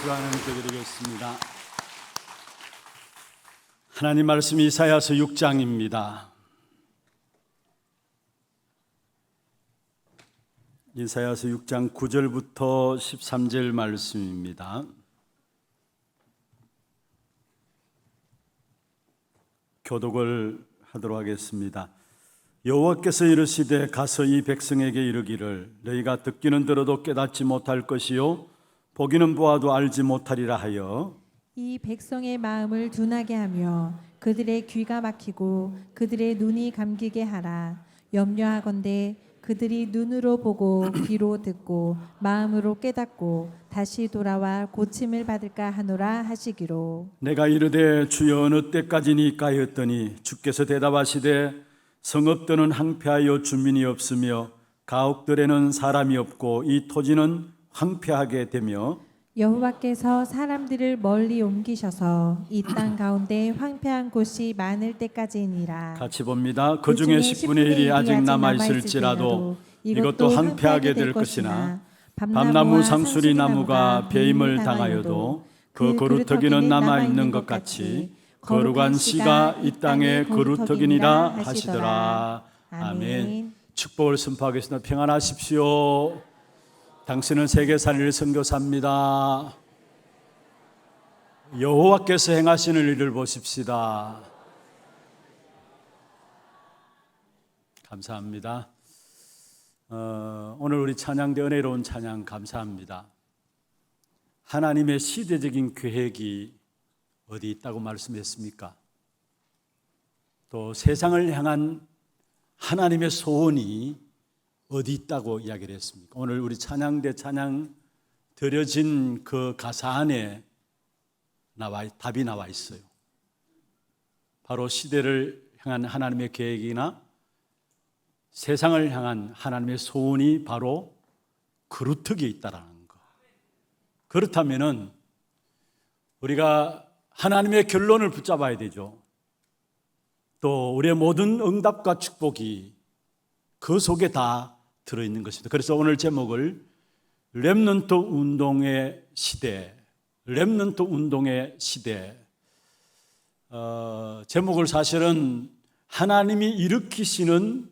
기도 하나님께 드리겠습니다. 하나님 말씀 이사야서 6장입니다. 이사야서 6장 9절부터 13절 말씀입니다. 교독을 하도록 하겠습니다. 여호와께서 이르시되 가서 이 백성에게 이르기를 너희가 듣기는 들어도 깨닫지 못할 것이요 보기는 보아도 알지 못하리라 하여 이 백성의 마음을 둔하게 하며 그들의 귀가 막히고 그들의 눈이 감기게 하라. 염려하건대 그들이 눈으로 보고 귀로 듣고 마음으로 깨닫고 다시 돌아와 고침을 받을까 하노라 하시기로. 내가 이르되 주여 어느 때까지니까 하였더니 주께서 대답하시되 성읍들은 황폐하여 주민이 없으며 가옥들에는 사람이 없고 이 토지는 황폐하게 되며 여호와께서 사람들을 멀리 옮기셔서 이 땅 가운데 황폐한 곳이 많을 때까지니라. 같이 봅니다. 그 중에 10분의 1이 아직 남아있을지라도 이것도 황폐하게 될 것이나 밤나무 상수리 나무가 배임을 당하여도 그 그루터기는 남아있는 것 같이 거룩한 씨가 이 땅에 그루터기니라 하시더라. 아멘. 축복을 선포하겠습니다. 평안하십시오. 당신은 세계살이를 선교사입니다. 여호와께서 행하시는 일을 보십시다. 감사합니다. 오늘 우리 찬양대 은혜로운 찬양 감사합니다. 하나님의 시대적인 계획이 어디 있다고 말씀했습니까? 또 세상을 향한 하나님의 소원이 어디 있다고 이야기를 했습니까? 오늘 우리 찬양대 찬양 드려진 그 가사 안에 답이 나와 있어요. 바로 시대를 향한 하나님의 계획이나 세상을 향한 하나님의 소원이 바로 그루터기에 있다라는 거. 그렇다면은 우리가 하나님의 결론을 붙잡아야 되죠. 또 우리의 모든 응답과 축복이 그 속에 다 들어있는 것입니다. 그래서 오늘 제목을 렘넌트 운동의 시대, 렘넌트 운동의 시대. 제목을 사실은 하나님이 일으키시는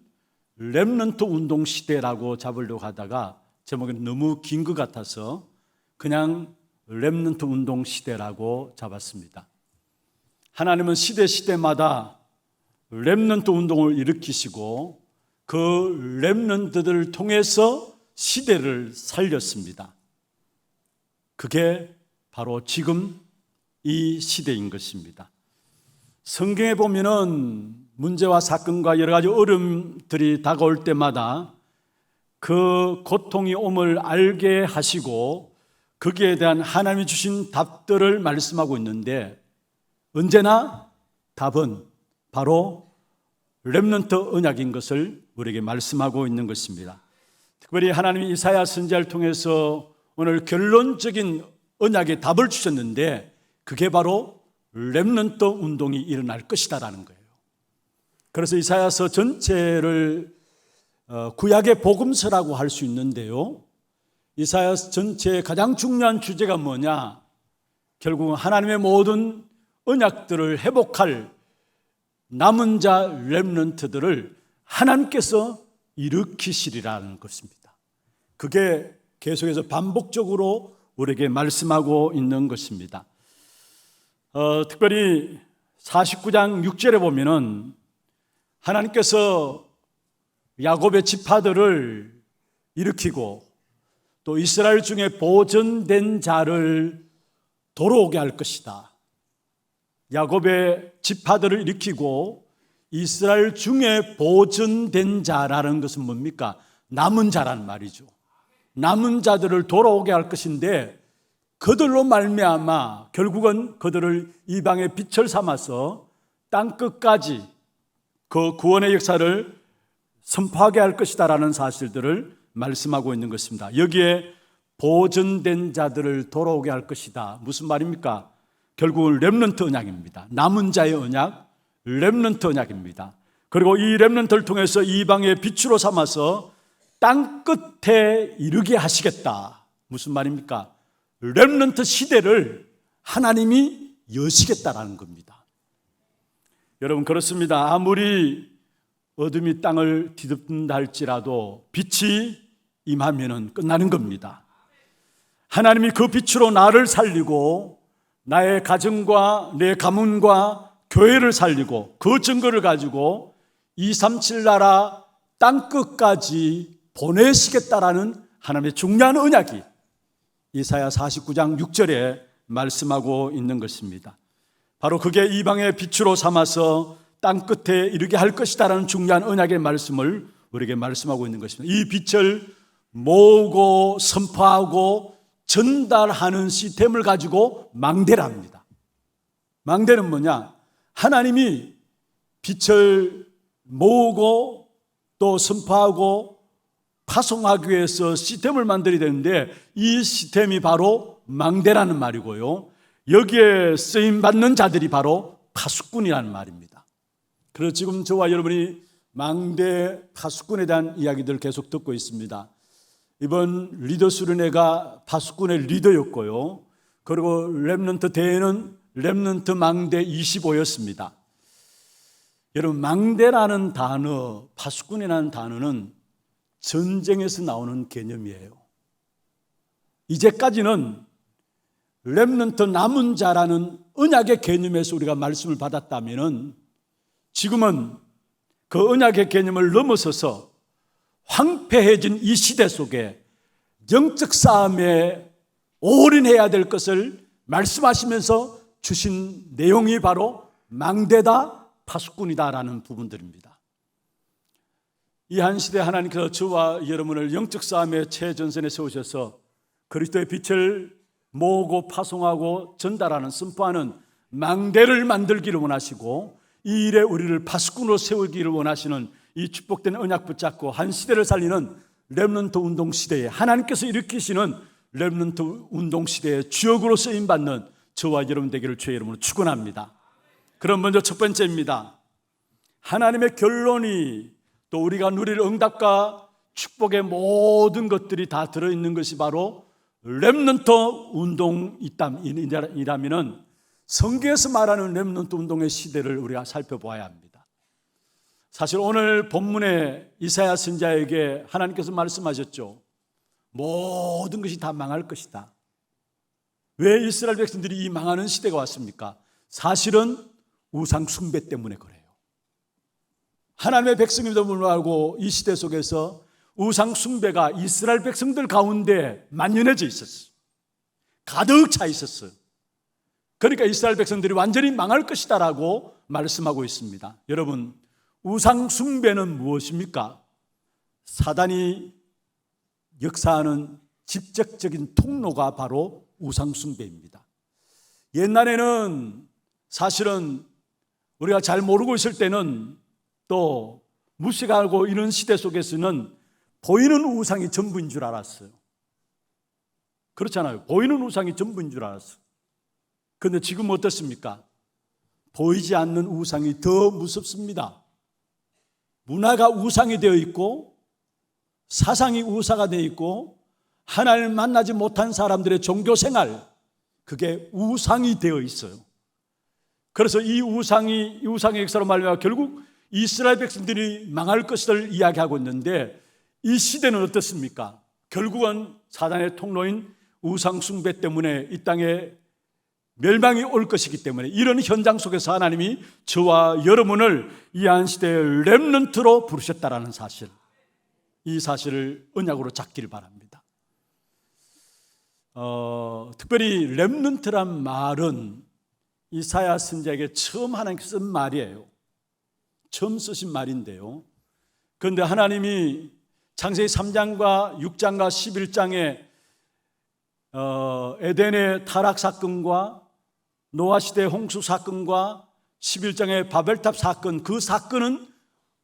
렘넌트 운동 시대라고 잡으려고 하다가 제목이 너무 긴 것 같아서 그냥 렘넌트 운동 시대라고 잡았습니다. 하나님은 시대마다 렘넌트 운동을 일으키시고 그 렘넌트들을 통해서 시대를 살렸습니다. 그게 바로 지금 이 시대인 것입니다. 성경에 보면은 문제와 사건과 여러 가지 어려움들이 다가올 때마다 그 고통이 옴을 알게 하시고 거기에 대한 하나님이 주신 답들을 말씀하고 있는데 언제나 답은 바로 렘넌트 언약인 것을 우리에게 말씀하고 있는 것입니다. 특별히 하나님이 이사야 선지자를 통해서 오늘 결론적인 언약의 답을 주셨는데 그게 바로 렘넌트 운동이 일어날 것이다라는 거예요. 그래서 이사야서 전체를 구약의 복음서라고 할 수 있는데요. 이사야서 전체의 가장 중요한 주제가 뭐냐? 결국은 하나님의 모든 언약들을 회복할 남은 자 렘넌트들을 하나님께서 일으키시리라는 것입니다. 그게 계속해서 반복적으로 우리에게 말씀하고 있는 것입니다. 특별히 49장 6절에 보면은 하나님께서 야곱의 지파들을 일으키고 또 이스라엘 중에 보존된 자를 돌아오게 할 것이다. 야곱의 지파들을 일으키고 이스라엘 중에 보존된 자라는 것은 뭡니까? 남은 자란 말이죠. 남은 자들을 돌아오게 할 것인데 그들로 말미암아 결국은 그들을 이방의 빛을 삼아서 땅끝까지 그 구원의 역사를 선포하게 할 것이다라는 사실들을 말씀하고 있는 것입니다. 여기에 보존된 자들을 돌아오게 할 것이다. 무슨 말입니까? 결국은 렘넌트 언약입니다. 남은 자의 언약, 렘넌트 언약입니다. 그리고 이 렘넌트를 통해서 이방의 빛으로 삼아서 땅 끝에 이르게 하시겠다. 무슨 말입니까? 렘넌트 시대를 하나님이 여시겠다라는 겁니다. 여러분, 그렇습니다. 아무리 어둠이 땅을 뒤덮는다 할지라도 빛이 임하면은 끝나는 겁니다. 하나님이 그 빛으로 나를 살리고 나의 가정과 내 가문과 교회를 살리고 그 증거를 가지고 237 나라 땅끝까지 보내시겠다라는 하나님의 중요한 언약이 이사야 49장 6절에 말씀하고 있는 것입니다. 바로 그게 이방의 빛으로 삼아서 땅끝에 이르게 할 것이다라는 중요한 언약의 말씀을 우리에게 말씀하고 있는 것입니다. 이 빛을 모으고 선포하고 전달하는 시스템을 가지고 망대랍니다. 망대는 뭐냐? 하나님이 빛을 모으고 또 선포하고 파송하기 위해서 시스템을 만들어야 되는데 이 시스템이 바로 망대라는 말이고요. 여기에 쓰임받는 자들이 바로 파수꾼이라는 말입니다. 그래서 지금 저와 여러분이 망대 파수꾼에 대한 이야기들을 계속 듣고 있습니다. 이번 리더 수련회가 파수꾼의 리더였고요. 그리고 렘넌트 대회는 렘넌트 망대 25였습니다. 여러분, 망대라는 단어, 파수꾼이라는 단어는 전쟁에서 나오는 개념이에요. 이제까지는 렘넌트 남은 자라는 언약의 개념에서 우리가 말씀을 받았다면 지금은 그 언약의 개념을 넘어서서 황폐해진 이 시대 속에 영적 싸움에 올인해야 될 것을 말씀하시면서 주신 내용이 바로 망대다, 파수꾼이다라는 부분들입니다. 이 한 시대 하나님께서 저와 여러분을 영적 싸움의 최전선에 세우셔서 그리스도의 빛을 모으고 파송하고 전달하는 선포하는 망대를 만들기를 원하시고 이 일에 우리를 파수꾼으로 세우기를 원하시는 이 축복된 언약 붙잡고 한 시대를 살리는 렘넌트 운동 시대에 하나님께서 일으키시는 렘넌트 운동 시대의 주역으로 쓰임받는 저와 여러분 되기를 주의 이름으로 축원합니다. 그럼 먼저 첫 번째입니다. 하나님의 결론이 또 우리가 누릴 응답과 축복의 모든 것들이 다 들어있는 것이 바로 렘넌트 운동이라면은 성경에서 말하는 렘넌트 운동의 시대를 우리가 살펴보아야 합니다. 사실 오늘 본문에 이사야 선지자에게 하나님께서 말씀하셨죠. 모든 것이 다 망할 것이다. 왜 이스라엘 백성들이 이 망하는 시대가 왔습니까? 사실은 우상 숭배 때문에 그래요. 하나님의 백성임에도 불구하고 이 시대 속에서 우상 숭배가 이스라엘 백성들 가운데 만연해져 있었어요. 가득 차 있었어요. 그러니까 이스라엘 백성들이 완전히 망할 것이다라고 말씀하고 있습니다. 여러분, 우상 숭배는 무엇입니까? 사단이 역사하는 직접적인 통로가 바로 우상 숭배입니다. 옛날에는 사실은 우리가 잘 모르고 있을 때는 또 무식하고 이런 시대 속에서는 보이는 우상이 전부인 줄 알았어요. 그렇잖아요. 보이는 우상이 전부인 줄 알았어요. 그런데 지금 어떻습니까? 보이지 않는 우상이 더 무섭습니다. 문화가 우상이 되어 있고 사상이 우상화 되어 있고 하나님을 만나지 못한 사람들의 종교생활, 그게 우상이 되어 있어요. 그래서 이 우상의 역사로 말미암아 결국 이스라엘 백성들이 망할 것을 이야기하고 있는데 이 시대는 어떻습니까? 결국은 사단의 통로인 우상 숭배 때문에 이 땅에 멸망이 올 것이기 때문에 이런 현장 속에서 하나님이 저와 여러분을 이 한 시대의 렘넌트로 부르셨다라는 사실, 이 사실을 언약으로 잡기를 바랍니다. 특별히 렘넌트란 말은 이사야 선지자에게 처음 하나님께서 쓴 말이에요. 처음 쓰신 말인데요. 그런데 하나님이 창세기 3장과 6장과 11장에 에덴의 타락 사건과 노아 시대 홍수 사건과 11장의 바벨탑 사건, 그 사건은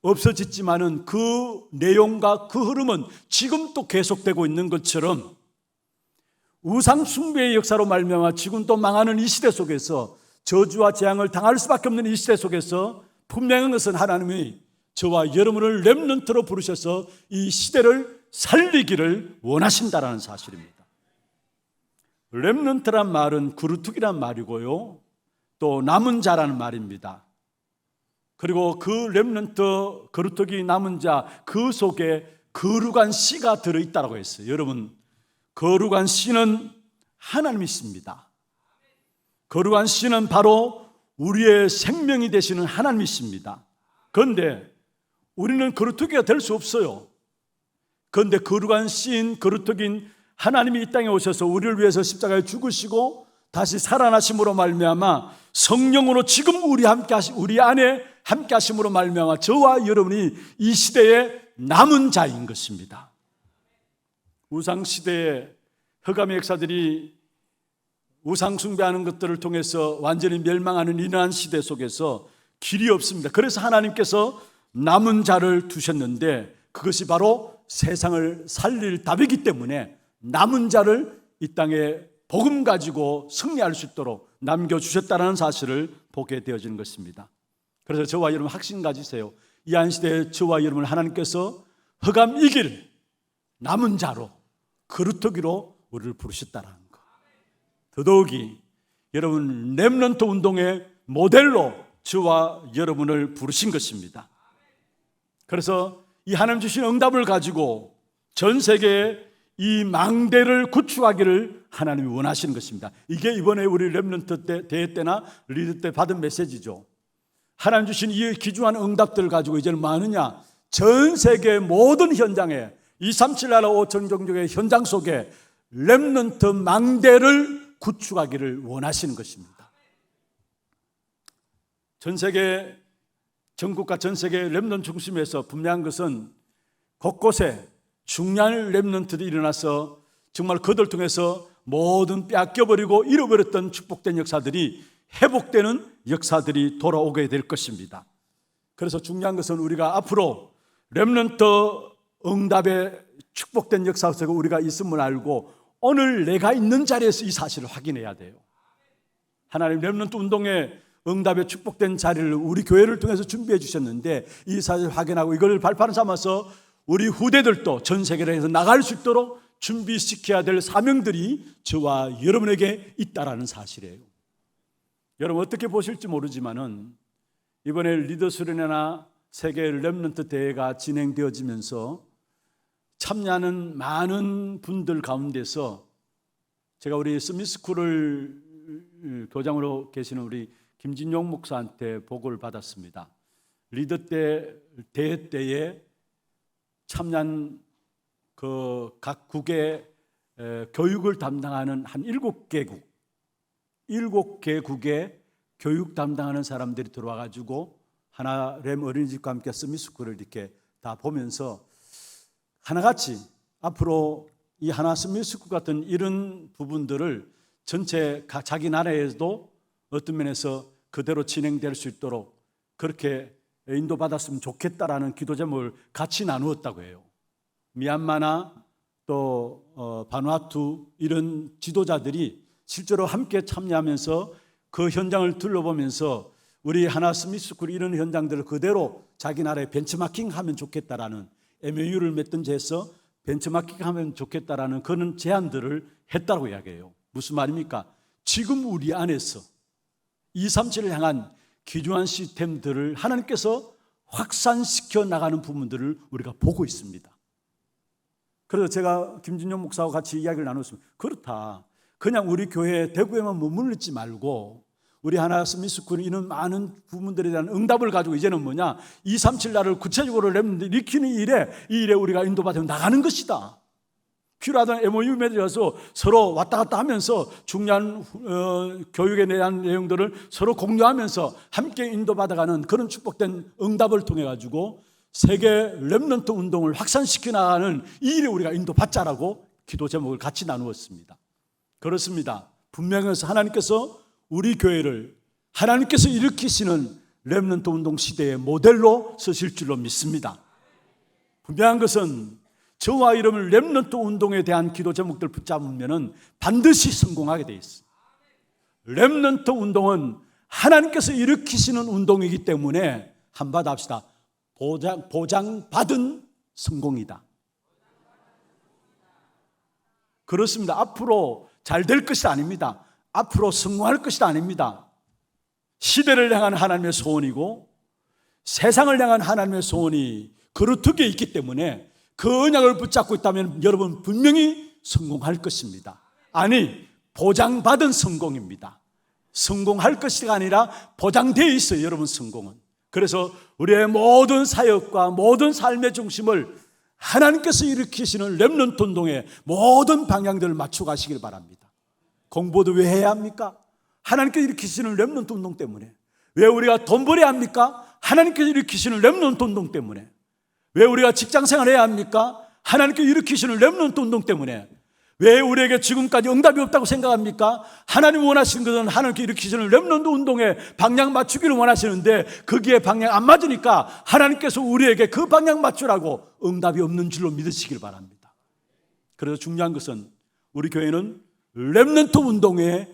없어졌지만은 그 내용과 그 흐름은 지금 또 계속되고 있는 것처럼 우상 숭배의 역사로 말미암아 지금 또 망하는 이 시대 속에서 저주와 재앙을 당할 수밖에 없는 이 시대 속에서 분명한 것은 하나님이 저와 여러분을 렘넌트로 부르셔서 이 시대를 살리기를 원하신다라는 사실입니다. 렘넌트란 말은 그루터기란 말이고요, 또 남은 자라는 말입니다. 그리고 그 렘넌트, 그루터기, 남은 자, 그 속에 거룩한 씨가 들어있다고 했어요. 여러분, 거룩한 씨는 하나님이십니다. 거룩한 씨는 바로 우리의 생명이 되시는 하나님이십니다. 그런데 우리는 거루터기가 될 수 없어요. 그런데 거룩한 씨인 거루터기인 하나님이 이 땅에 오셔서 우리를 위해서 십자가에 죽으시고 다시 살아나심으로 말미암아 성령으로 지금 우리 안에 함께 하심으로 말미암아 저와 여러분이 이 시대의 남은 자인 것입니다. 우상 시대에 흑암의 역사들이 우상 숭배하는 것들을 통해서 완전히 멸망하는 이러한 시대 속에서 길이 없습니다. 그래서 하나님께서 남은 자를 두셨는데 그것이 바로 세상을 살릴 답이기 때문에 남은 자를 이 땅에 복음 가지고 승리할 수 있도록 남겨주셨다는 사실을 보게 되어지는 것입니다. 그래서 저와 여러분 확신 가지세요. 이 한시대에 저와 여러분을 하나님께서 흑암 이길 남은 자로, 거루터기로 우리를 부르셨다는 것. 더더욱이 여러분 렘넌트 운동의 모델로 저와 여러분을 부르신 것입니다. 그래서 이 하나님 주신 응답을 가지고 전 세계에 이 망대를 구축하기를 하나님이 원하시는 것입니다. 이게 이번에 우리 렘넌트 대회 때나 리더 때 받은 메시지죠. 하나님 주신 이 귀중한 응답들을 가지고 이제는 뭐 하느냐, 전 세계 모든 현장에 237 나라 5천 종족의 현장 속에 렘넌트 망대를 구축하기를 원하시는 것입니다. 전 세계 전국과 전 세계 렘넌트 중심에서 분명한 것은 곳곳에 중요한 렘넌트들이 일어나서 정말 그들 통해서 모든 빼앗겨버리고 잃어버렸던 축복된 역사들이 회복되는 역사들이 돌아오게 될 것입니다. 그래서 중요한 것은 우리가 앞으로 렘넌트 응답의 축복된 역사 속에 우리가 있음을 알고 오늘 내가 있는 자리에서 이 사실을 확인해야 돼요. 하나님 렘넌트 운동의 응답의 축복된 자리를 우리 교회를 통해서 준비해 주셨는데 이 사실을 확인하고 이걸 발판 삼아서 우리 후대들도 전 세계를 해서 나갈 수 있도록 준비시켜야 될 사명들이 저와 여러분에게 있다라는 사실이에요. 여러분 어떻게 보실지 모르지만은 이번에 리더 수련회나 세계 렘넌트 대회가 진행되어지면서 참여하는 많은 분들 가운데서 제가 우리 스미스쿨을 교장으로 계시는 우리 김진용 목사한테 보고를 받았습니다. 리더 때 대회 때에 참여한 그 각 국의 교육을 담당하는 한 7개국의 교육 담당하는 사람들이 들어와 가지고 하나 렘 어린이집과 함께 스미스쿨을 이렇게 다 보면서 하나같이 앞으로 이 하나 스미스쿨 같은 이런 부분들을 전체 자기 나라에도 어떤 면에서 그대로 진행될 수 있도록 그렇게 인도받았으면 좋겠다라는 기도 제목을 같이 나누었다고 해요. 미얀마나 또 바누아투 이런 지도자들이 실제로 함께 참여하면서 그 현장을 둘러보면서 우리 하나 스미스쿨 이런 현장들을 그대로 자기 나라에 벤치마킹하면 좋겠다라는 MOU를 맺든지 해서 벤치마킹하면 좋겠다라는 그런 제안들을 했다고 이야기해요. 무슨 말입니까? 지금 우리 안에서 237을 향한 귀중한 시스템들을 하나님께서 확산시켜 나가는 부분들을 우리가 보고 있습니다. 그래서 제가 김진용 목사와 같이 이야기를 나눴습니다. 그렇다. 그냥 우리 교회 대구에만 머물지 말고 우리 하나 스미스쿨 이런 많은 부분들에 대한 응답을 가지고 이제는 뭐냐, 237 나라를 구체적으로 일으키는 일에 이 일에 우리가 인도받아 나가는 것이다. 필요하던 MOU 맺어서 서로 왔다 갔다 하면서 중요한 교육에 대한 내용들을 서로 공유하면서 함께 인도받아가는 그런 축복된 응답을 통해 가지고 세계 렘넌트 운동을 확산시켜 나가는 이 일에 우리가 인도받자라고 기도 제목을 같이 나누었습니다. 그렇습니다. 분명해서 하나님께서 우리 교회를 하나님께서 일으키시는 렘넌트 운동 시대의 모델로 쓰실 줄로 믿습니다. 분명한 것은 저와 여러분 렘넌트 운동에 대한 기도 제목들 붙잡으면 반드시 성공하게 돼 있어요. 렘넌트 운동은 하나님께서 일으키시는 운동이기 때문에 한마디 합시다. 보장받은 성공이다. 그렇습니다. 앞으로 잘 될 것이 아닙니다. 앞으로 성공할 것이 아닙니다. 시대를 향한 하나님의 소원이고 세상을 향한 하나님의 소원이 그루터기에 있기 때문에 그 언약을 붙잡고 있다면 여러분 분명히 성공할 것입니다. 아니, 보장받은 성공입니다. 성공할 것이 아니라 보장되어 있어요, 여러분. 성공은. 그래서 우리의 모든 사역과 모든 삶의 중심을 하나님께서 일으키시는 렘넌트 운동의 모든 방향들을 맞춰 가시길 바랍니다. 공부도 왜 해야 합니까? 하나님께서 일으키시는 렘넌트 운동 때문에. 왜 우리가 돈 벌어야 합니까? 하나님께서 일으키시는 렘넌트 운동 때문에. 왜 우리가 직장생활 해야 합니까? 하나님께서 일으키시는 렘넌트 운동 때문에. 왜 우리에게 지금까지 응답이 없다고 생각합니까? 하나님 원하시는 것은 하나님께 일으키시는 렘넌트 운동에 방향 맞추기를 원하시는데 거기에 방향 안 맞으니까 하나님께서 우리에게 그 방향 맞추라고 응답이 없는 줄로 믿으시길 바랍니다. 그래서 중요한 것은 우리 교회는 렘넌트 운동에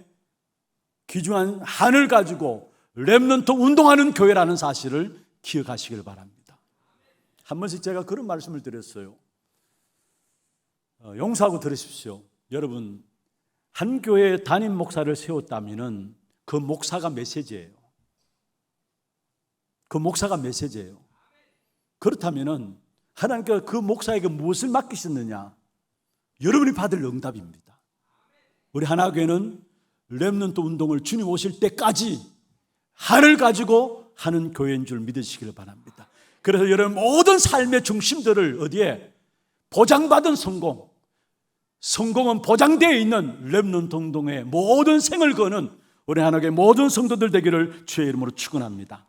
귀중한 한을 가지고 렘넌트 운동하는 교회라는 사실을 기억하시길 바랍니다. 한 번씩 제가 그런 말씀을 드렸어요. 용서하고 들으십시오. 여러분, 한 교회에 담임 목사를 세웠다면 그 목사가 메시지예요. 그 목사가 메시지예요. 그렇다면 하나님께서 그 목사에게 무엇을 맡기셨느냐? 여러분이 받을 응답입니다. 우리 하나교회는 렘넌트 운동을 주님 오실 때까지 한을 가지고 하는 교회인 줄 믿으시길 바랍니다. 그래서 여러분 모든 삶의 중심들을 어디에? 보장받은 성공, 성공은 보장되어 있는 렘넌트 운동의 모든 생을 거는 우리 하나님의 모든 성도들 되기를 주의 이름으로 축원합니다.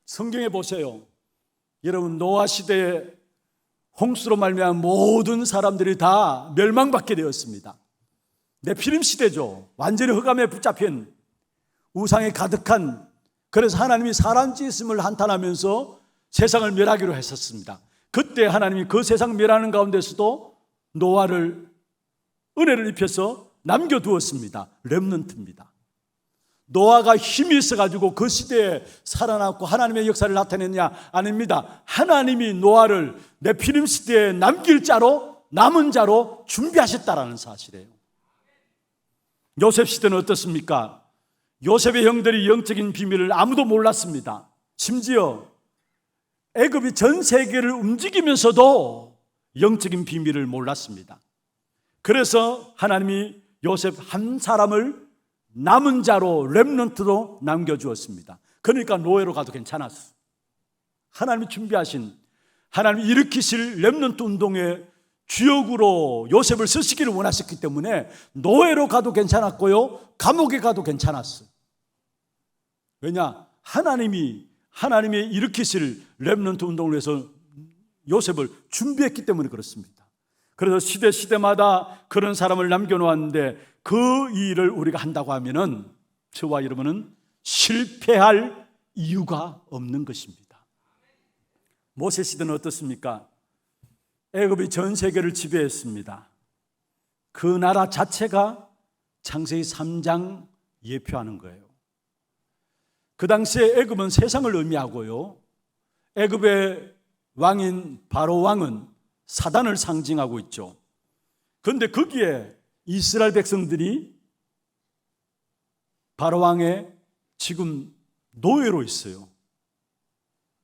성경에 보세요. 여러분, 노아 시대에 홍수로 말미암아 모든 사람들이 다 멸망받게 되었습니다. 네피림 시대죠. 완전히 흑암에 붙잡힌 우상에 가득한, 그래서 하나님이 사람 짓음을 한탄하면서 세상을 멸하기로 했었습니다. 그때 하나님이 그 세상 멸하는 가운데서도 노아를 은혜를 입혀서 남겨두었습니다. 렘넌트입니다. 노아가 힘이 있어가지고 그 시대에 살아남고 하나님의 역사를 나타냈냐? 아닙니다. 하나님이 노아를 네피림 시대에 남길 자로, 남은 자로 준비하셨다라는 사실이에요. 요셉 시대는 어떻습니까? 요셉의 형들이 영적인 비밀을 아무도 몰랐습니다. 심지어 애굽이 전 세계를 움직이면서도 영적인 비밀을 몰랐습니다. 그래서 하나님이 요셉 한 사람을 남은 자로 렘넌트로 남겨주었습니다. 그러니까 노예로 가도 괜찮았어. 하나님이 준비하신, 하나님이 일으키실 렘넌트 운동의 주역으로 요셉을 쓰시기를 원하셨기 때문에 노예로 가도 괜찮았고요, 감옥에 가도 괜찮았어요. 왜냐? 하나님이 일으키실 렘넌트 운동을 위해서 요셉을 준비했기 때문에 그렇습니다. 그래서 시대마다 그런 사람을 남겨놓았는데 그 일을 우리가 한다고 하면은 저와 여러분은 실패할 이유가 없는 것입니다. 모세 시대는 어떻습니까? 애굽이 전 세계를 지배했습니다. 그 나라 자체가 창세기 3장 예표하는 거예요. 그 당시에 애굽은 세상을 의미하고요, 애굽의 왕인 바로 왕은 사단을 상징하고 있죠. 그런데 거기에 이스라엘 백성들이 바로 왕의 지금 노예로 있어요.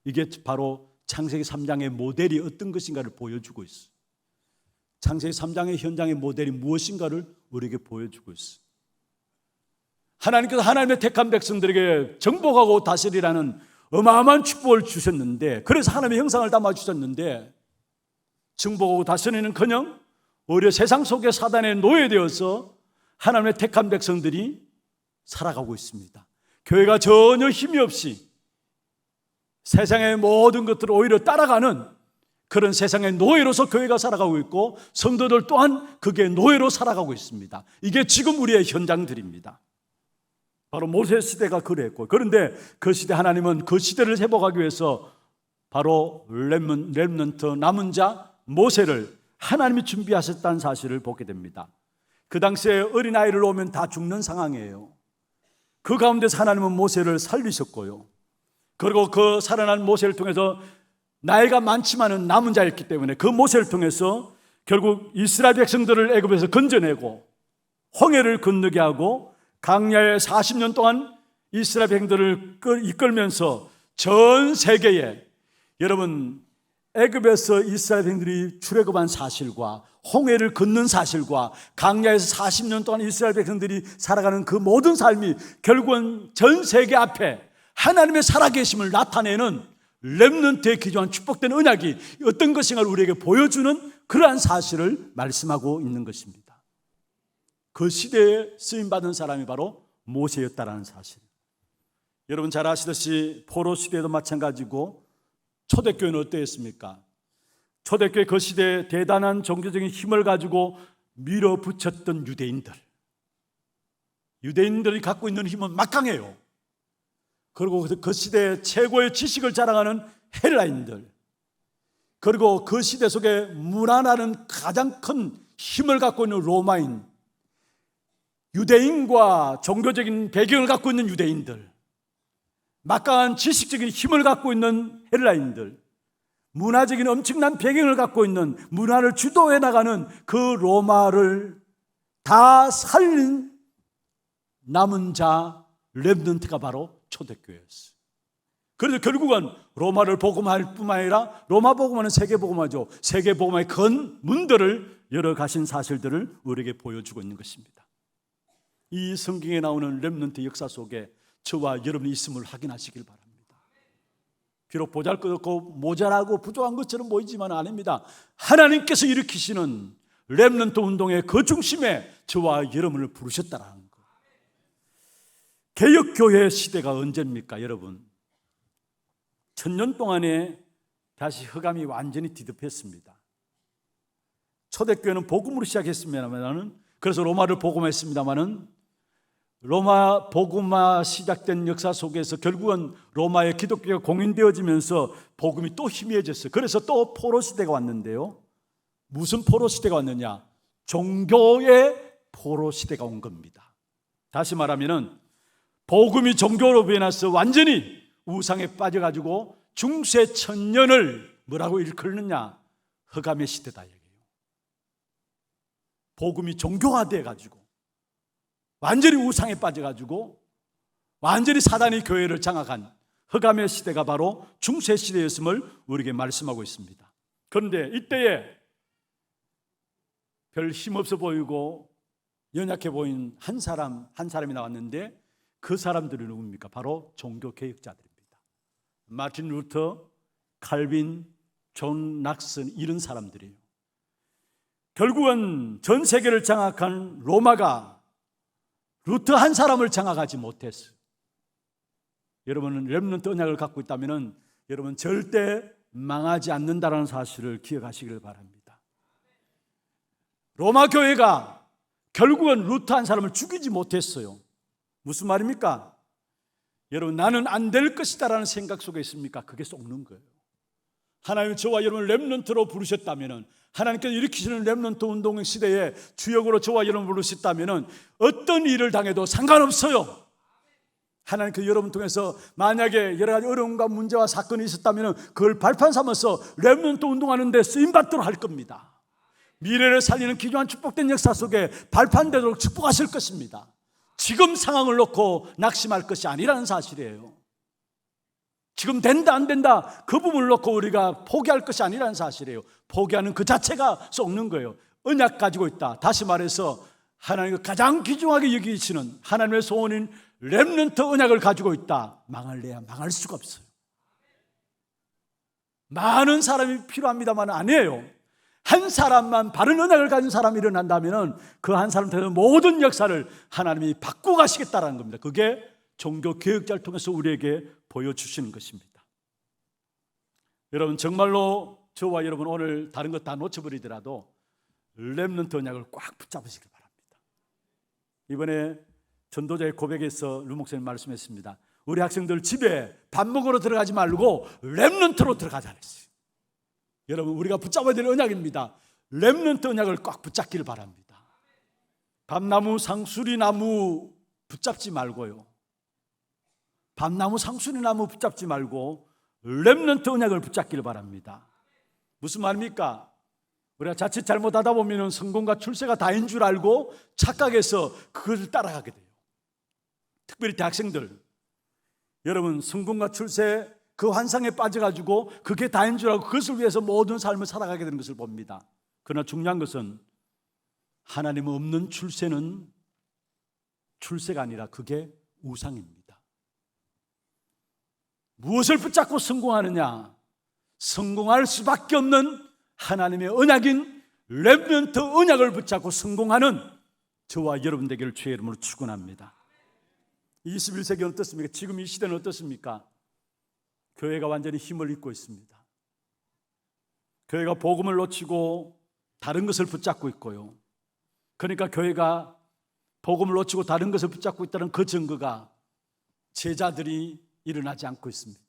이게 바로 창세기 3장의 모델이 어떤 것인가를 보여주고 있어요. 창세기 3장의 현장의 모델이 무엇인가를 우리에게 보여주고 있어요. 하나님께서 하나님의 택한 백성들에게 정복하고 다스리라는 어마어마한 축복을 주셨는데, 그래서 하나님의 형상을 담아 주셨는데 정복하고 다스리는커녕 오히려 세상 속의 사단에 노예되어서 하나님의 택한 백성들이 살아가고 있습니다. 교회가 전혀 힘이 없이 세상의 모든 것들을 오히려 따라가는 그런 세상의 노예로서 교회가 살아가고 있고, 성도들 또한 그게 노예로 살아가고 있습니다. 이게 지금 우리의 현장들입니다. 바로 모세 시대가 그랬고, 그런데 그 시대 하나님은 그 시대를 회복하기 위해서 바로 렘넌트 남은 자 모세를 하나님이 준비하셨다는 사실을 보게 됩니다. 그 당시에 어린아이를 놓으면 다 죽는 상황이에요. 그 가운데서 하나님은 모세를 살리셨고요, 그리고 그 살아난 모세를 통해서 나이가 많지만은 남은 자였기 때문에 그 모세를 통해서 결국 이스라엘 백성들을 애굽에서 건져내고 홍해를 건너게 하고 광야에 40년 동안 이스라엘 백성들을 이끌면서 전 세계에, 여러분, 애굽에서 이스라엘 백성들이 출애굽한 사실과 홍해를 걷는 사실과 광야에서 40년 동안 이스라엘 백성들이 살아가는 그 모든 삶이 결국은 전 세계 앞에 하나님의 살아계심을 나타내는 렘넌트에 기초한 축복된 언약이 어떤 것인가를 우리에게 보여주는 그러한 사실을 말씀하고 있는 것입니다. 그 시대에 쓰임받은 사람이 바로 모세였다라는 사실. 여러분 잘 아시듯이 포로 시대도 마찬가지고 초대교회는 어떠했습니까? 초대교회 그 시대에 대단한 종교적인 힘을 가지고 밀어붙였던 유대인들이 갖고 있는 힘은 막강해요. 그리고 그 시대의 최고의 지식을 자랑하는 헬라인들, 그리고 그 시대 속에 문화라는 가장 큰 힘을 갖고 있는 로마인, 유대인과 종교적인 배경을 갖고 있는 유대인들, 막강한 지식적인 힘을 갖고 있는 헬라인들, 문화적인 엄청난 배경을 갖고 있는, 문화를 주도해 나가는 그 로마를 다 살린 남은 자 렘넌트가 바로 초대교회였어요. 그래서 결국은 로마를 복음할 뿐만 아니라 로마 복음화는 세계 복음화죠. 세계 복음화의 근문들을 열어가신 사실들을 우리에게 보여주고 있는 것입니다. 이 성경에 나오는 렘넌트 역사 속에 저와 여러분이 있음을 확인하시길 바랍니다. 비록 보잘것없고 모자라고 부족한 것처럼 보이지만 아닙니다. 하나님께서 일으키시는 렘넌트 운동의 그 중심에 저와 여러분을 부르셨다라는 것. 개혁교회 시대가 언제입니까, 여러분? 1000년 동안에 다시 흑암이 완전히 뒤덮였습니다. 초대교회는 복음으로 시작했습니다만은, 그래서 로마를 복음했습니다만은, 로마 복음화 시작된 역사 속에서 결국은 로마의 기독교가 공인되어지면서 복음이 또 희미해졌어요. 그래서 또 포로 시대가 왔는데요. 무슨 포로 시대가 왔느냐? 종교의 포로 시대가 온 겁니다. 다시 말하면은 복음이 종교로 변해서 완전히 우상에 빠져가지고 중세 천년을 뭐라고 일컬느냐? 흑암의 시대다 얘기해요. 복음이 종교화돼가지고 완전히 우상에 빠져가지고 완전히 사단이 교회를 장악한 흑암의 시대가 바로 중세 시대였음을 우리에게 말씀하고 있습니다. 그런데 이때에 별 힘없어 보이고 연약해 보인 한 사람이 나왔는데 그 사람들이 누굽니까? 바로 종교 개혁자들입니다. 마틴 루터, 칼빈, 존 낙슨, 이런 사람들이에요. 결국은 전 세계를 장악한 로마가 루터 한 사람을 장악하지 못했어요. 여러분은 렘넌트 언약을 갖고 있다면 여러분 절대 망하지 않는다는 사실을 기억하시길 바랍니다. 로마 교회가 결국은 루터 한 사람을 죽이지 못했어요. 무슨 말입니까? 여러분, 나는 안 될 것이다라는 생각 속에 있습니까? 그게 썩는 거예요. 하나님 저와 여러분을 렘넌트로 부르셨다면, 하나님께서 일으키시는 렘넌트 운동 시대에 주역으로 저와 여러분을 부르셨다면 어떤 일을 당해도 상관없어요. 하나님께서 여러분 통해서 만약에 여러 가지 어려움과 문제와 사건이 있었다면 그걸 발판 삼아서 렘넌트 운동하는 데 쓰임받도록 할 겁니다. 미래를 살리는 귀중한 축복된 역사 속에 발판되도록 축복하실 것입니다. 지금 상황을 놓고 낙심할 것이 아니라는 사실이에요. 지금 된다 안 된다 그 부분을 놓고 우리가 포기할 것이 아니라는 사실이에요. 포기하는 그 자체가 썩는 거예요. 언약 가지고 있다. 다시 말해서 하나님이 가장 귀중하게 여기시는 하나님의 소원인 렘넌트 언약을 가지고 있다. 망할래야 망할 수가 없어요. 많은 사람이 필요합니다만 아니에요. 한 사람만 바른 언약을 가진 사람이 일어난다면 그 한 사람 때문에 모든 역사를 하나님이 바꾸고 가시겠다는 겁니다. 그게 종교 개혁자를 통해서 우리에게 보여주시는 것입니다. 여러분, 정말로 저와 여러분 오늘 다른 것 다 놓쳐버리더라도 렘넌트 언약을 꽉 붙잡으시길 바랍니다. 이번에 전도자의 고백에서 루 목사님 말씀했습니다. 우리 학생들 집에 밥 먹으러 들어가지 말고 렘넌트로 들어가자 그랬어요. 여러분, 우리가 붙잡아야 될 언약입니다. 렘넌트 언약을 꽉 붙잡기를 바랍니다. 밤나무, 상수리나무 붙잡지 말고요. 밤나무, 상수리나무 붙잡지 말고 렘넌트 언약을 붙잡기를 바랍니다. 무슨 말입니까? 우리가 자칫 잘못하다 보면 성공과 출세가 다인 줄 알고 착각해서 그것을 따라가게 돼요. 특별히 대학생들, 여러분 성공과 출세 그 환상에 빠져가지고 그게 다인 줄 알고 그것을 위해서 모든 삶을 살아가게 되는 것을 봅니다. 그러나 중요한 것은 하나님 없는 출세는 출세가 아니라 그게 우상입니다. 무엇을 붙잡고 성공하느냐? 성공할 수밖에 없는 하나님의 언약인 렘넌트 언약을 붙잡고 성공하는 저와 여러분 되기를 주의 이름으로 축원합니다. 21세기는 어떻습니까? 지금 이 시대는 어떻습니까? 교회가 완전히 힘을 잃고 있습니다. 교회가 복음을 놓치고 다른 것을 붙잡고 있고요. 그러니까 교회가 복음을 놓치고 다른 것을 붙잡고 있다는 그 증거가 제자들이 일어나지 않고 있습니다.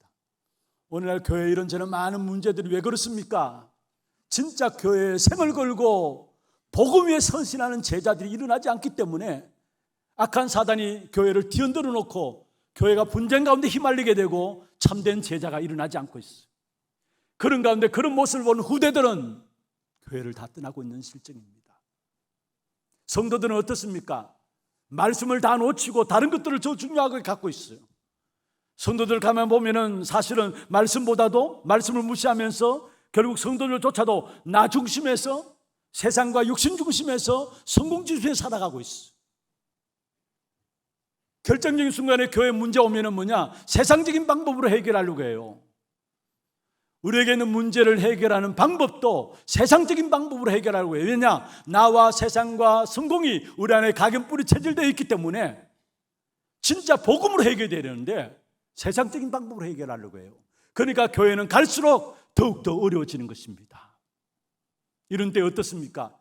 오늘날 교회에 이런 저는 많은 문제들이 왜 그렇습니까? 진짜 교회에 생을 걸고 복음 위에 선신하는 제자들이 일어나지 않기 때문에 악한 사단이 교회를 뒤흔들어 놓고 교회가 분쟁 가운데 휘말리게 되고 참된 제자가 일어나지 않고 있어요. 그런 가운데 그런 모습을 본 후대들은 교회를 다 떠나고 있는 실정입니다. 성도들은 어떻습니까? 말씀을 다 놓치고 다른 것들을 더 중요하게 갖고 있어요. 성도들 가면 보면은 사실은 말씀보다도 말씀을 무시하면서 결국 성도들조차도 나 중심에서 세상과 육신 중심에서 성공 지수에 살아가고 있어요. 결정적인 순간에 교회 문제 오면은 뭐냐? 세상적인 방법으로 해결하려고 해요. 우리에게 있는 문제를 해결하는 방법도 세상적인 방법으로 해결하려고 해요. 왜냐? 나와 세상과 성공이 우리 안에 각연뿌리 체질되어 있기 때문에 진짜 복음으로 해결되어야 되는데 세상적인 방법으로 해결하려고 해요. 그러니까 교회는 갈수록 더욱더 어려워지는 것입니다. 이런 때 어떻습니까?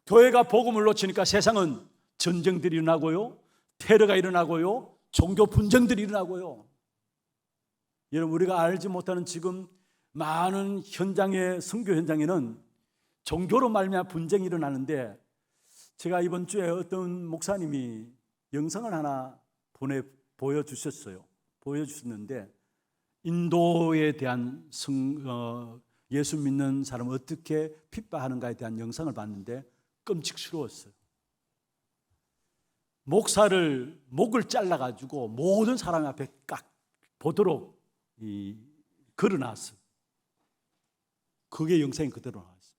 교회가 복음을 놓치니까 세상은 전쟁들이 일어나고요, 테러가 일어나고요, 종교 분쟁들이 일어나고요. 여러분, 우리가 알지 못하는 지금 많은 현장의 선교 현장에는 종교로 말미암아 분쟁이 일어나는데, 제가 이번 주에 어떤 목사님이 영상을 하나 보여주셨는데 인도에 대한 예수 믿는 사람을 어떻게 핍박하는가에 대한 영상을 봤는데 끔찍스러웠어요. 목사를 목을 잘라가지고 모든 사람 앞에 깍 보도록 걸어놨어요. 그게 영상이 그대로 나왔어요.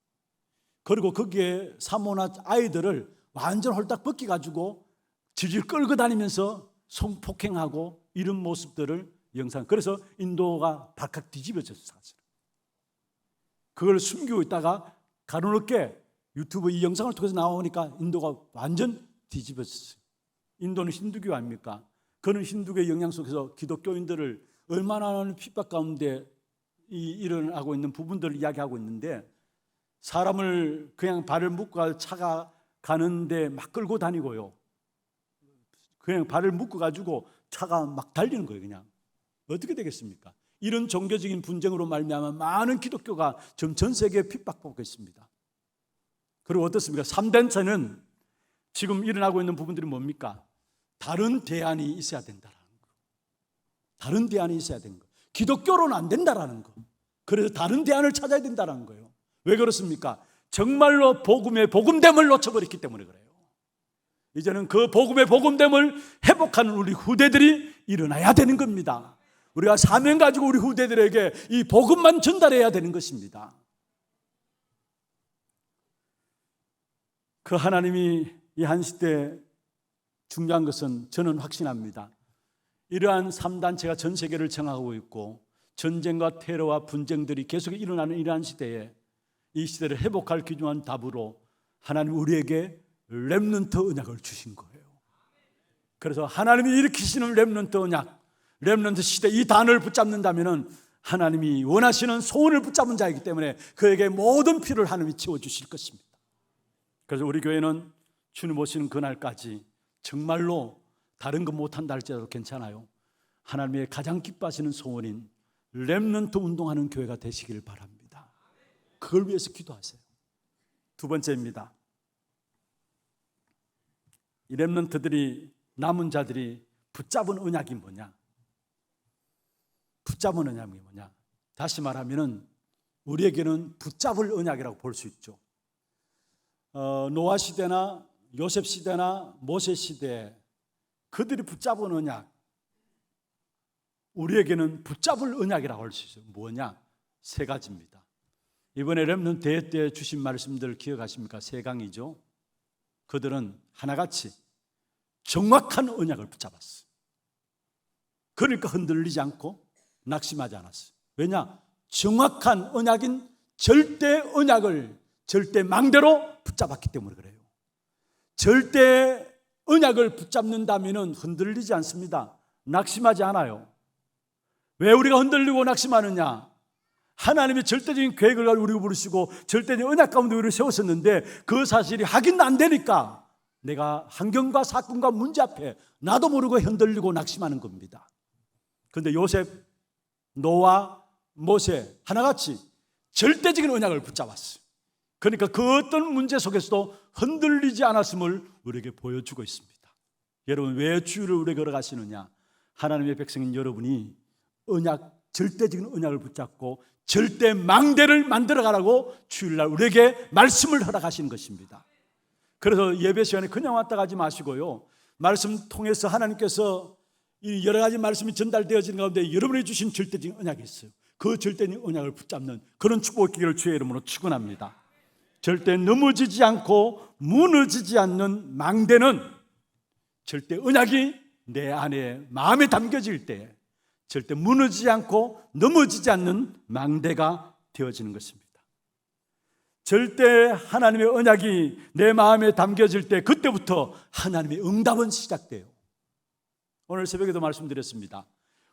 그리고 거기에 사모나 아이들을 완전 홀딱 벗겨가지고 질질 끌고 다니면서 성폭행하고 이런 모습들을 영상. 그래서 인도가 발칵 뒤집어졌어요. 사실. 그걸 숨기고 있다가 가로늦게 유튜브 이 영상을 통해서 나오니까 인도가 완전 뒤집어졌어요. 인도는 힌두교 아닙니까? 그는 힌두교의 영향 속에서 기독교인들을 얼마나 많은 핍박 가운데 일어나고 있는 부분들을 이야기하고 있는데, 사람을 그냥 발을 묶고 차가 가는데 막 끌고 다니고요. 그냥 발을 묶어가지고 차가 막 달리는 거예요. 그냥 어떻게 되겠습니까? 이런 종교적인 분쟁으로 말미암아 많은 기독교가 지금 전 세계에 핍박받고 있습니다. 그리고 어떻습니까? 3단체는 지금 일어나고 있는 부분들이 뭡니까? 다른 대안이 있어야 된다라는 거. 다른 대안이 있어야 되는 거. 기독교로는 안 된다라는 거. 그래서 다른 대안을 찾아야 된다라는 거예요. 왜 그렇습니까? 정말로 복음의 복음됨을 놓쳐버렸기 때문에 그래요. 이제는 그 복음의 복음됨을 회복하는 우리 후대들이 일어나야 되는 겁니다. 우리가 사명 가지고 우리 후대들에게 이 복음만 전달해야 되는 것입니다. 그 하나님이 이 한 시대에 중요한 것은 저는 확신합니다. 이러한 3단체가 전 세계를 정하고 있고 전쟁과 테러와 분쟁들이 계속 일어나는 이러한 시대에 이 시대를 회복할 귀중한 답으로 하나님 우리에게 렘넌트 언약을 주신 거예요. 그래서 하나님이 일으키시는 렘넌트 언약, 렘넌트 시대 이 단어를 붙잡는다면 하나님이 원하시는 소원을 붙잡은 자이기 때문에 그에게 모든 피를 하나님이 채워주실 것입니다. 그래서 우리 교회는 주님 오시는 그날까지 정말로 다른 거 못한다 할지라도 괜찮아요. 하나님의 가장 기뻐하시는 소원인 렘넌트 운동하는 교회가 되시기를 바랍니다. 그걸 위해서 기도하세요. 두 번째입니다. 이 렘넌트들이, 남은 자들이 붙잡은 언약이 뭐냐? 붙잡은 언약이 뭐냐? 다시 말하면은 우리에게는 붙잡을 언약이라고 볼 수 있죠. 노아 시대나 요셉 시대나 모세 시대 그들이 붙잡은 언약, 우리에게는 붙잡을 언약이라고 할 수 있어요. 뭐냐? 세 가지입니다. 이번에 렘넌트 대회 때 주신 말씀들 기억하십니까? 세 강이죠. 그들은 하나같이 정확한 언약을 붙잡았어요. 그러니까 흔들리지 않고 낙심하지 않았어요. 왜냐? 정확한 언약인 절대 언약을 절대 망대로 붙잡았기 때문에 그래요. 절대 언약을 붙잡는다면 흔들리지 않습니다. 낙심하지 않아요. 왜 우리가 흔들리고 낙심하느냐? 하나님의 절대적인 계획을 우리가 부르시고 절대적인 언약 가운데 우리를 세웠었는데 그 사실이 확인 안 되니까 내가 환경과 사건과 문제 앞에 나도 모르고 흔들리고 낙심하는 겁니다. 그런데 요셉, 노아, 모세 하나같이 절대적인 언약을 붙잡았어요. 그러니까 그 어떤 문제 속에서도 흔들리지 않았음을 우리에게 보여주고 있습니다. 여러분, 왜 주를 우리에게 걸어가시느냐? 하나님의 백성인 여러분이 절대적인 언약을 붙잡고 절대 망대를 만들어가라고 주일날 우리에게 말씀을 허락하시는 것입니다. 그래서 예배 시간에 그냥 왔다 가지 마시고요, 말씀 통해서 하나님께서 이 여러 가지 말씀이 전달되어지는 가운데 여러분이 주신 절대적인 언약이 있어요. 그 절대적인 언약을 붙잡는 그런 축복의 기회를 주의 이름으로 축원합니다. 절대 넘어지지 않고 무너지지 않는 망대는 절대 언약이 내 안에 마음에 담겨질 때 절대 무너지지 않고 넘어지지 않는 망대가 되어지는 것입니다. 절대 하나님의 언약이 내 마음에 담겨질 때 그때부터 하나님의 응답은 시작돼요. 오늘 새벽에도 말씀드렸습니다.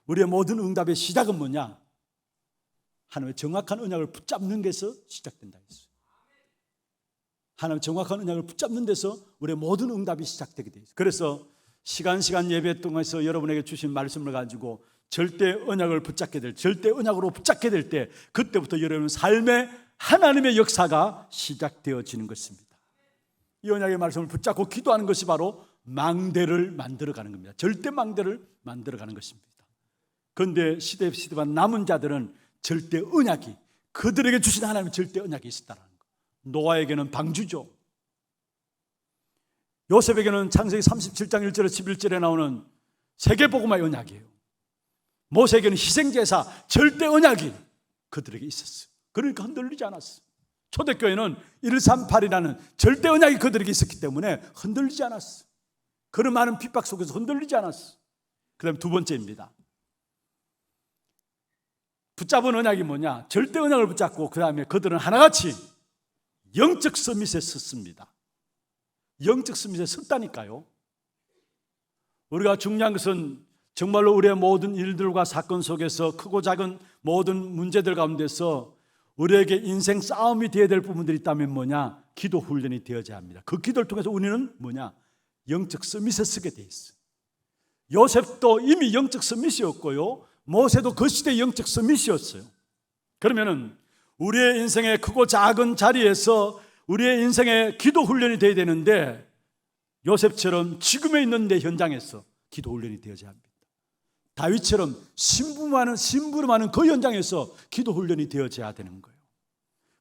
우리의 모든 응답의 시작은 뭐냐? 하나님의 정확한 언약을 붙잡는 데서 시작된다 했어요. 하나님의 정확한 언약을 붙잡는 데서 우리의 모든 응답이 시작되게 되어 있어요. 그래서 시간 예배 동안에서 여러분에게 주신 말씀을 가지고 절대 언약을 붙잡게 될, 절대 언약으로 붙잡게 될 때 그때부터 여러분 삶에 하나님의 역사가 시작되어지는 것입니다. 이 언약의 말씀을 붙잡고 기도하는 것이 바로 망대를 만들어가는 겁니다. 절대 망대를 만들어가는 것입니다. 그런데 시대만 남은 자들은 절대 언약이, 그들에게 주신 하나님의 절대 언약이 있었다는 것. 노아에게는 방주죠. 요셉에게는 창세기 37장 1절에 11절에 나오는 세계복음화의 언약이에요. 모세에게는 희생제사 절대 언약이 그들에게 있었어요. 그러니까 흔들리지 않았어요. 초대교회는 138이라는 절대 언약이 그들에게 있었기 때문에 흔들리지 않았어요. 그런 많은 핍박 속에서 흔들리지 않았어요. 그 다음에 두 번째입니다. 붙잡은 언약이 뭐냐? 절대 언약을 붙잡고 그 다음에 그들은 하나같이 영적 서밋에 섰습니다. 영적 서밋에 섰다니까요. 우리가 중요한 것은 정말로 우리의 모든 일들과 사건 속에서 크고 작은 모든 문제들 가운데서 우리에게 인생 싸움이 되어야 될 부분들이 있다면 뭐냐? 기도 훈련이 되어져야 합니다. 그 기도를 통해서 우리는 뭐냐? 영적 서밋에 서게 돼 있어요. 요셉도 이미 영적 서밋이었고요, 모세도 그 시대의 영적 서밋이었어요. 그러면은 우리의 인생의 크고 작은 자리에서 우리의 인생의 기도 훈련이 되어야 되는데 요셉처럼 지금에 있는 내 현장에서 기도 훈련이 되어져야 합니다. 다윗처럼 심부름하는 그 현장에서 기도 훈련이 되어져야 되는 거예요.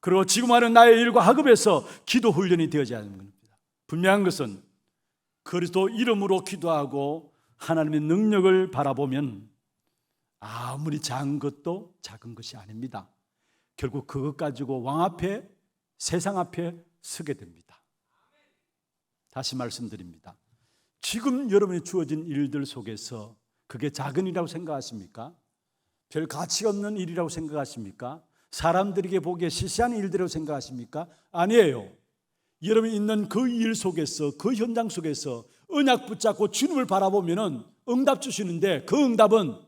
그리고 지금 하는 나의 일과 학업에서 기도 훈련이 되어져야 하는 겁니다. 분명한 것은 그리스도 이름으로 기도하고 하나님의 능력을 바라보면 아무리 작은 것도 작은 것이 아닙니다. 결국 그것 가지고 왕 앞에, 세상 앞에 서게 됩니다. 다시 말씀드립니다. 지금 여러분이 주어진 일들 속에서 그게 작은 일이라고 생각하십니까? 별 가치가 없는 일이라고 생각하십니까? 사람들에게 보기에 시시한 일들이라고 생각하십니까? 아니에요. 여러분이 있는 그 일 속에서, 그 현장 속에서 언약 붙잡고 주님을 바라보면 응답 주시는데 그 응답은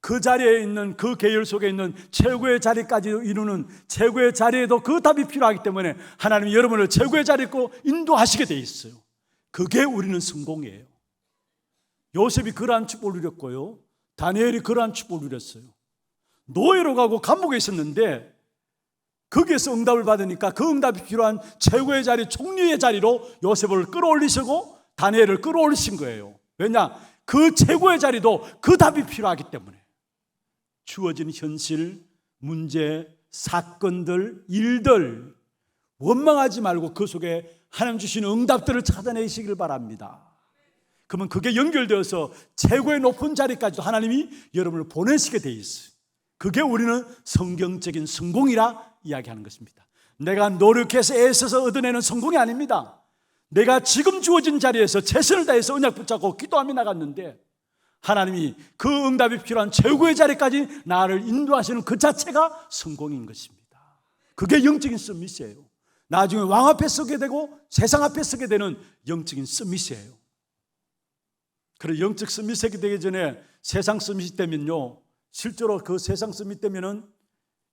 그 자리에 있는 그 계열 속에 있는 최고의 자리까지 이루는 최고의 자리에도 그 답이 필요하기 때문에 하나님이 여러분을 최고의 자리로 인도하시게 돼 있어요. 그게 우리는 성공이에요. 요셉이 그러한 축복을 누렸고요, 다니엘이 그러한 축복을 누렸어요. 노예로 가고 감옥에 있었는데 거기에서 응답을 받으니까 그 응답이 필요한 최고의 자리, 총리의 자리로 요셉을 끌어올리시고 다니엘을 끌어올리신 거예요. 왜냐? 그 최고의 자리도 그 답이 필요하기 때문에. 주어진 현실, 문제, 사건들, 일들 원망하지 말고 그 속에 하나님 주시는 응답들을 찾아내시길 바랍니다. 그러면 그게 연결되어서 최고의 높은 자리까지도 하나님이 여러분을 보내시게 돼 있어요. 그게 우리는 성경적인 성공이라 이야기하는 것입니다. 내가 노력해서 애써서 얻어내는 성공이 아닙니다. 내가 지금 주어진 자리에서 최선을 다해서 언약 붙잡고 기도하며 나갔는데 하나님이 그 응답이 필요한 최고의 자리까지 나를 인도하시는 그 자체가 성공인 것입니다. 그게 영적인 서밋이에요. 나중에 왕 앞에 서게 되고 세상 앞에 서게 되는 영적인 서밋이에요. 그래서 영적 서밋이 되기 전에 세상 서밋이 되면요, 실제로 그 세상 서밋 되면은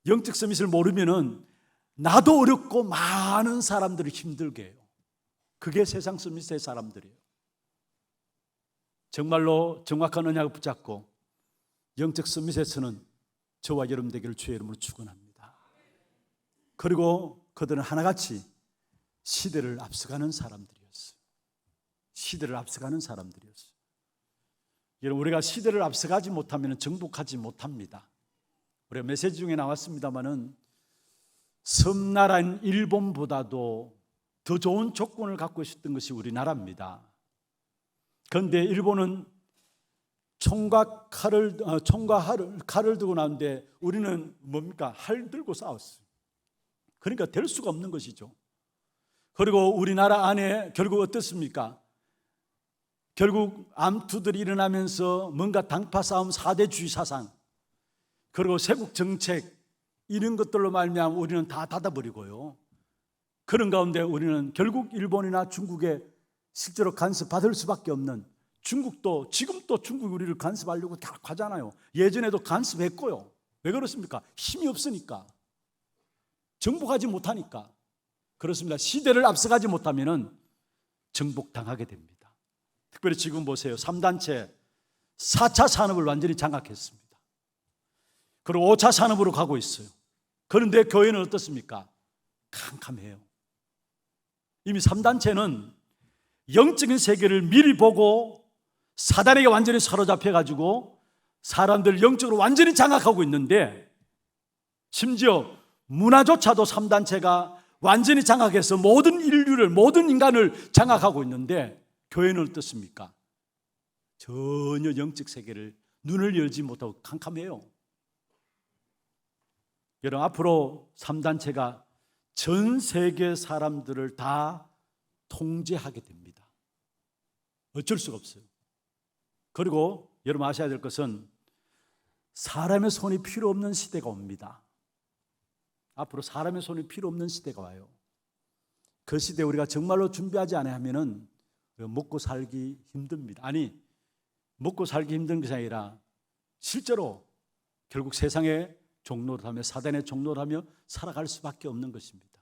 영적 서밋을 모르면은 나도 어렵고 많은 사람들을 힘들게 해요. 그게 세상 서밋의 사람들이에요. 정말로 정확한 언약을 붙잡고 영적 서밋에서는 저와 여러분 되기를 주의 이름으로 축원합니다. 그리고 그들은 하나같이 시대를 앞서가는 사람들이었어요. 시대를 앞서가는 사람들이었어요. 여러분, 우리가 시대를 앞서가지 못하면 정복하지 못합니다. 우리가 메시지 중에 나왔습니다마는 섬나라인 일본보다도 더 좋은 조건을 갖고 있었던 것이 우리나라입니다. 그런데 일본은 총과 칼을 들고 나오는데 우리는 뭡니까? 활 들고 싸웠어요. 그러니까 될 수가 없는 것이죠. 그리고 우리나라 안에 결국 어떻습니까? 결국 암투들이 일어나면서 뭔가 당파 싸움, 사대주의 사상, 그리고 세국 정책 이런 것들로 말미암아 우리는 다 닫아버리고요. 그런 가운데 우리는 결국 일본이나 중국에 실제로 간섭받을 수밖에 없는, 중국도 지금 또 중국이 우리를 간섭하려고 하잖아요. 예전에도 간섭했고요. 왜 그렇습니까? 힘이 없으니까, 정복하지 못하니까. 그렇습니다. 시대를 앞서가지 못하면 정복당하게 됩니다. 특별히 지금 보세요. 3단체 4차 산업을 완전히 장악했습니다. 그리고 5차 산업으로 가고 있어요. 그런데 교회는 어떻습니까? 캄캄해요. 이미 3단체는 영적인 세계를 미리 보고 사단에게 완전히 사로잡혀가지고 사람들을 영적으로 완전히 장악하고 있는데, 심지어 문화조차도 3단체가 완전히 장악해서 모든 인류를, 모든 인간을 장악하고 있는데 교회는 어떻습니까? 전혀 영적 세계를 눈을 열지 못하고 캄캄해요. 여러분, 앞으로 3단체가 전 세계 사람들을 다 통제하게 됩니다. 어쩔 수가 없어요. 그리고 여러분 아셔야 될 것은 사람의 손이 필요 없는 시대가 옵니다. 앞으로 사람의 손이 필요 없는 시대가 와요. 그 시대에 우리가 정말로 준비하지 않으면 먹고 살기 힘듭니다. 아니, 먹고 살기 힘든 것이 아니라 실제로 결국 세상의 종로를 하며 사단의 종로를 하며 살아갈 수밖에 없는 것입니다.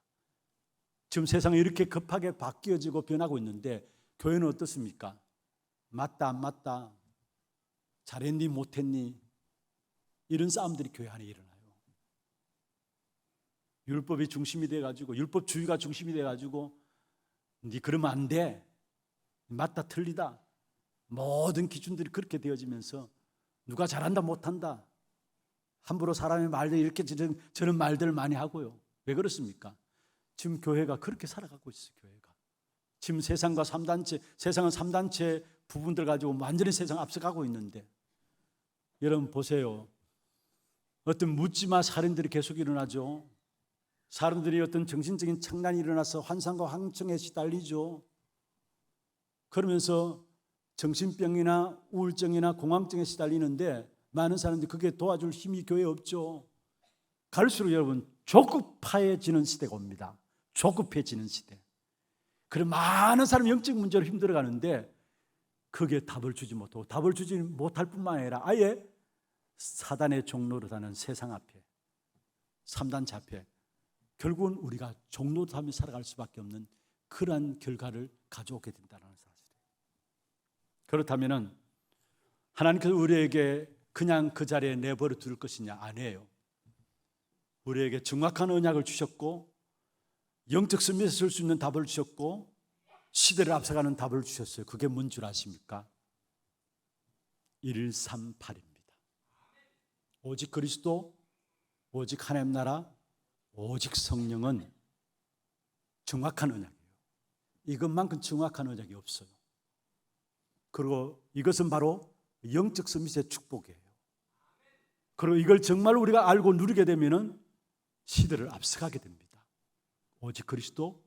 지금 세상이 이렇게 급하게 바뀌어지고 변하고 있는데 교회는 어떻습니까? 맞다 안 맞다, 잘했니 못했니, 이런 싸움들이 교회 안에 일어나요. 율법이 중심이 돼가지고, 율법주의가 중심이 돼가지고 네 그러면 안 돼, 맞다 틀리다, 모든 기준들이 그렇게 되어지면서 누가 잘한다 못한다, 함부로 사람의 말들 이렇게 저런 말들을 많이 하고요. 왜 그렇습니까? 지금 교회가 그렇게 살아가고 있어요. 교회가 지금 세상과 3단체, 세상은 3단체 부분들 가지고 완전히 세상 앞서가고 있는데, 여러분 보세요. 어떤 묻지마 살인들이 계속 일어나죠. 사람들이 어떤 정신적인 착란이 일어나서 환상과 황청에 시달리죠. 그러면서 정신병이나 우울증이나 공황증에 시달리는데 많은 사람들이 그게 도와줄 힘이 교회에 없죠. 갈수록 여러분 조급해지는 시대가 옵니다. 조급해지는 시대. 그래 많은 사람이 영적 문제로 힘들어가는데 그게 답을 주지 못하고, 답을 주지 못할 뿐만 아니라 아예 사단의 종로를 하는 세상 앞에, 3단체 앞에 결국은 우리가 종로를 하며 살아갈 수밖에 없는 그러한 결과를 가져오게 된다는 사실이에요. 그렇다면 하나님께서 우리에게 그냥 그 자리에 내버려 둘 것이냐? 아니에요. 우리에게 정확한 언약을 주셨고 영적 승리에 설 수 있는 답을 주셨고 시대를 앞서가는 답을 주셨어요. 그게 뭔 줄 아십니까? 138입니다. 오직 그리스도, 오직 하나님 나라, 오직 성령은 정확한 언약이에요. 이것만큼 정확한 언약이 없어요. 그리고 이것은 바로 영적 서밋의 축복이에요. 그리고 이걸 정말 우리가 알고 누리게 되면은 시대를 앞서가게 됩니다. 오직 그리스도,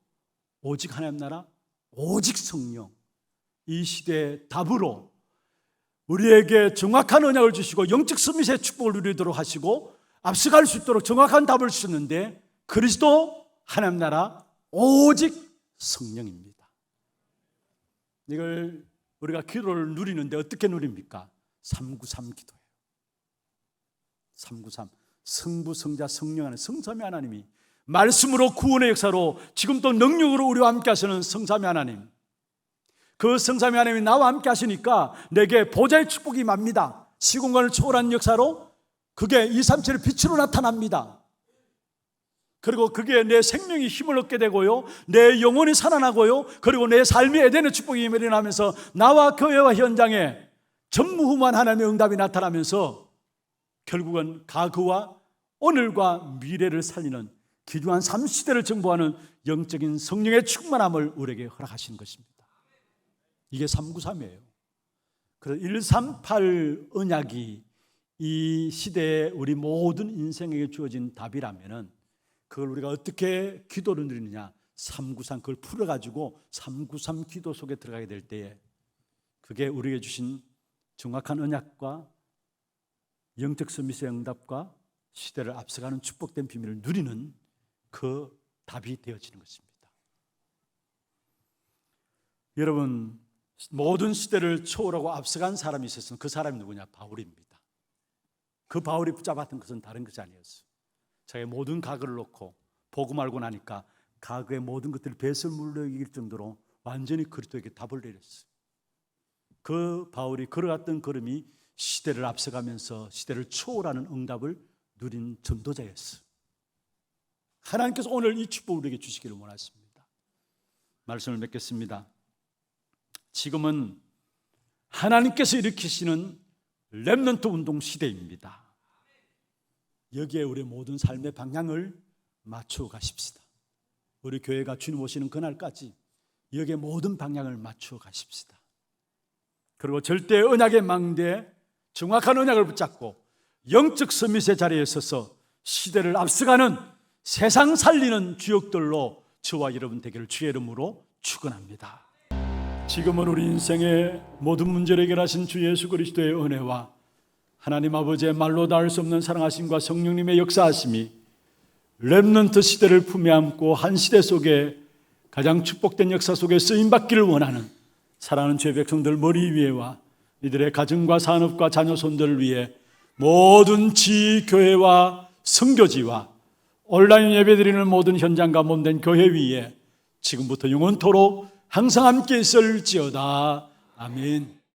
오직 하나님 나라, 오직 성령. 이 시대의 답으로 우리에게 정확한 언약을 주시고 영적 서밋의 축복을 누리도록 하시고 앞서갈 수 있도록 정확한 답을 주셨는데, 그리스도, 하나님 나라, 오직 성령입니다. 이걸 우리가 기도를 누리는데 어떻게 누립니까? 393 기도예요. 393. 성부, 성자, 성령 안에 성삼위 하나님이 말씀으로 구원의 역사로 지금 또 능력으로 우리와 함께 하시는 성삼위 하나님, 그 성삼위 하나님이 나와 함께 하시니까 내게 보좌의 축복이 맙니다. 시공간을 초월한 역사로 그게 237의 빛으로 나타납니다. 그리고 그게 내 생명이 힘을 얻게 되고요, 내 영혼이 살아나고요, 그리고 내 삶의 에덴의 축복이 일어나면서 나와 교회와 현장에 전무후무한 하나님의 응답이 나타나면서 결국은 가그와 오늘과 미래를 살리는 귀중한 삼시대를 정보하는 영적인 성령의 충만함을 우리에게 허락하시는 것입니다. 이게 393이에요. 그래서 138 언약이 이 시대에 우리 모든 인생에게 주어진 답이라면은 그걸 우리가 어떻게 기도를 드리느냐, 393 그걸 풀어가지고 393 기도 속에 들어가게 될 때에 그게 우리에게 주신 정확한 언약과 영적 서밋의 응답과 시대를 앞서가는 축복된 비밀을 누리는 그 답이 되어지는 것입니다. 여러분, 모든 시대를 초월하고 앞서간 사람이 있었으면 그 사람이 누구냐? 바울입니다. 그 바울이 붙잡았던 것은 다른 것이 아니었어요. 자기의 모든 가거를 놓고 복음 알고 나니까 가거의 모든 것들을 배설물로 여길 정도로 완전히 그리스도에게 답을 내렸어요. 그 바울이 걸어갔던 걸음이 시대를 앞서가면서 시대를 초월하는 응답을 누린 전도자였어요. 하나님께서 오늘 이 축복을 우리에게 주시기를 원하십니다. 말씀을 맺겠습니다. 지금은 하나님께서 일으키시는 렘넌트 운동 시대입니다. 여기에 우리의 모든 삶의 방향을 맞추어 가십시다. 우리 교회가 주님 오시는 그날까지 여기에 모든 방향을 맞추어 가십시다. 그리고 절대 언약의 망대에 정확한 언약을 붙잡고 영적 서밋의 자리에 서서 시대를 앞서가는 세상 살리는 주역들로 저와 여러분 되기를 주의 이름으로 축원합니다. 지금은 우리 인생의 모든 문제를 해결하신 주 예수 그리스도의 은혜와 하나님 아버지의 말로 닿을 수 없는 사랑하심과 성령님의 역사하심이 렘넌트 시대를 품에 안고 한 시대 속에 가장 축복된 역사 속에 쓰임받기를 원하는 사랑하는 주의 백성들 머리 위에와 이들의 가정과 산업과 자녀 손들을 위해 모든 지교회와 선교지와 온라인 예배드리는 모든 현장과 몸된 교회 위에 지금부터 영원토록 항상 함께 있을지어다. 아멘.